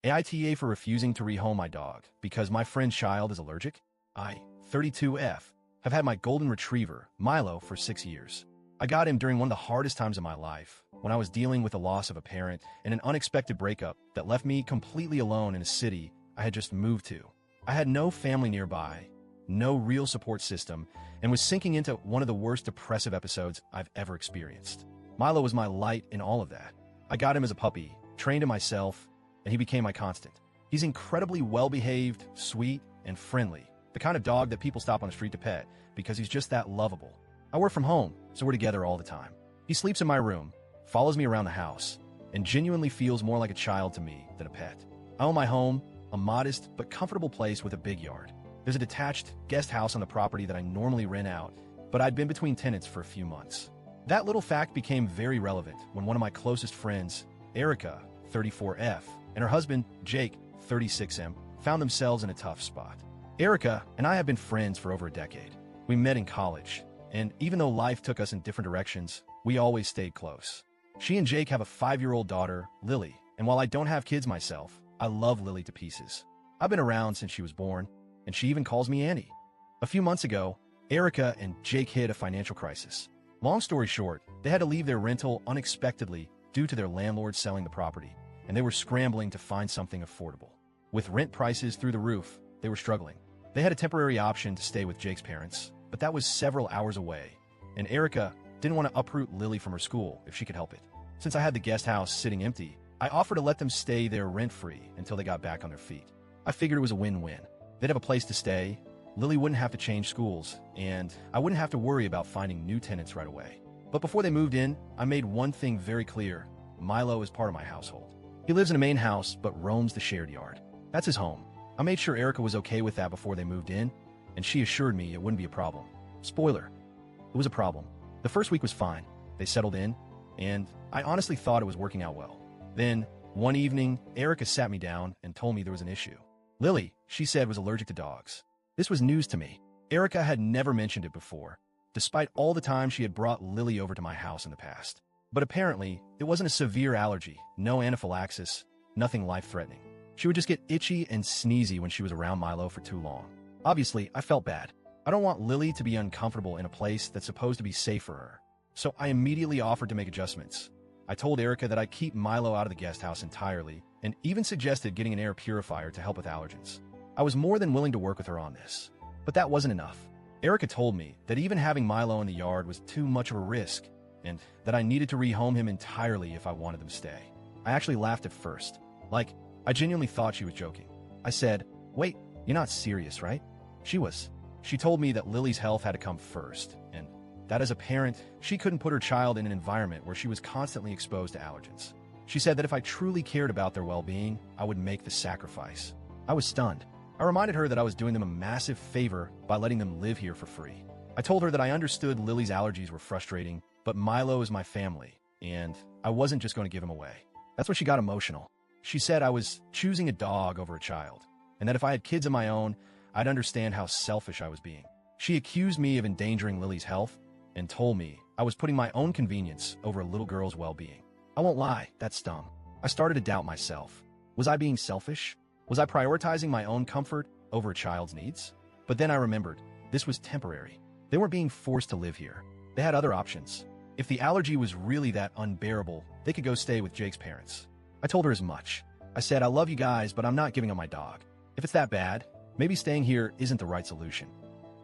AITA for refusing to rehome my dog because my friend's child is allergic. I, 32F, have had my golden retriever, Milo, for 6 years. I got him during one of the hardest times of my life, when I was dealing with the loss of a parent and an unexpected breakup that left me completely alone in a city I had just moved to. I had no family nearby, no real support system, and was sinking into one of the worst depressive episodes I've ever experienced. Milo was my light in all of that. I got him as a puppy, trained him myself, and he became my constant. He's incredibly well-behaved, sweet, and friendly, the kind of dog that people stop on the street to pet because he's just that lovable. I work from home, so we're together all the time. He sleeps in my room, follows me around the house, and genuinely feels more like a child to me than a pet. I own my home, a modest but comfortable place with a big yard. There's a detached guest house on the property that I normally rent out, but I'd been between tenants for a few months. That little fact became very relevant when one of my closest friends, Erica, 34F, and her husband, Jake, 36M, found themselves in a tough spot. Erica and I have been friends for over a decade. We met in college, and even though life took us in different directions, we always stayed close. She and Jake have a 5-year-old daughter, Lily, and while I don't have kids myself, I love Lily to pieces. I've been around since she was born, and she even calls me Annie. A few months ago, Erica and Jake hit a financial crisis. Long story short, they had to leave their rental unexpectedly due to their landlord selling the property, and they were scrambling to find something affordable. With rent prices through the roof, they were struggling. They had a temporary option to stay with Jake's parents, but that was several hours away, and Erica didn't want to uproot Lily from her school if she could help it. Since I had the guest house sitting empty, I offered to let them stay there rent-free until they got back on their feet. I figured it was a win-win. They'd have a place to stay, Lily wouldn't have to change schools, and I wouldn't have to worry about finding new tenants right away. But before they moved in, I made one thing very clear. Milo is part of my household. He lives in a main house, but roams the shared yard. That's his home. I made sure Erica was okay with that before they moved in, and she assured me it wouldn't be a problem. Spoiler, it was a problem. The first week was fine. They settled in, and I honestly thought it was working out well. Then, one evening, Erica sat me down and told me there was an issue. Lily, she said, was allergic to dogs. This was news to me. Erica had never mentioned it before, despite all the time she had brought Lily over to my house in the past. But apparently, it wasn't a severe allergy, no anaphylaxis, nothing life-threatening. She would just get itchy and sneezy when she was around Milo for too long. Obviously, I felt bad. I don't want Lily to be uncomfortable in a place that's supposed to be safe for her. So I immediately offered to make adjustments. I told Erica that I'd keep Milo out of the guest house entirely, and even suggested getting an air purifier to help with allergens. I was more than willing to work with her on this. But that wasn't enough. Erica told me that even having Milo in the yard was too much of a risk, and that I needed to rehome him entirely if I wanted him to stay. I actually laughed at first. Like, I genuinely thought she was joking. I said, "Wait, you're not serious, right?" She was. She told me that Lily's health had to come first, and that as a parent, she couldn't put her child in an environment where she was constantly exposed to allergens. She said that if I truly cared about their well-being, I would make the sacrifice. I was stunned. I reminded her that I was doing them a massive favor by letting them live here for free. I told her that I understood Lily's allergies were frustrating, but Milo is my family, and I wasn't just going to give him away. That's when she got emotional. She said I was choosing a dog over a child, and that if I had kids of my own, I'd understand how selfish I was being. She accused me of endangering Lily's health and told me I was putting my own convenience over a little girl's well-being. I won't lie, that stung. I started to doubt myself. Was I being selfish? Was I prioritizing my own comfort over a child's needs? But then I remembered, this was temporary. They weren't being forced to live here. They had other options. If the allergy was really that unbearable, they could go stay with Jake's parents. I told her as much. I said, "I love you guys, but I'm not giving up my dog. If it's that bad, maybe staying here isn't the right solution."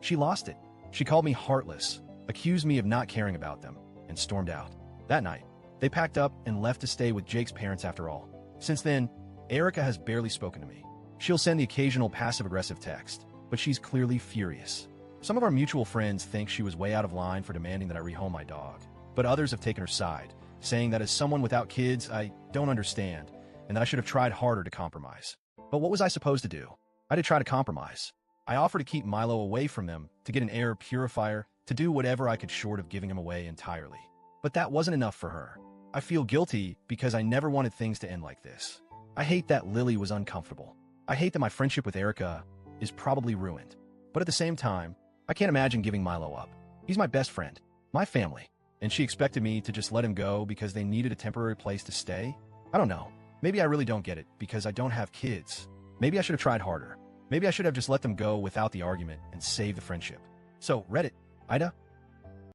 She lost it. She called me heartless, accused me of not caring about them, and stormed out. That night, they packed up and left to stay with Jake's parents after all. Since then, Erica has barely spoken to me. She'll send the occasional passive-aggressive text, but she's clearly furious. Some of our mutual friends think she was way out of line for demanding that I rehome my dog, but others have taken her side, saying that as someone without kids, I don't understand, and that I should have tried harder to compromise. But what was I supposed to do? I did try to compromise. I offered to keep Milo away from them, to get an air purifier, to do whatever I could short of giving him away entirely. But that wasn't enough for her. I feel guilty because I never wanted things to end like this. I hate that Lily was uncomfortable. I hate that my friendship with Erica is probably ruined. But at the same time, I can't imagine giving Milo up. He's my best friend, my family, and she expected me to just let him go because they needed a temporary place to stay? I don't know. Maybe I really don't get it because I don't have kids. Maybe I should have tried harder. Maybe I should have just let them go without the argument and saved the friendship. So, Reddit, AITA,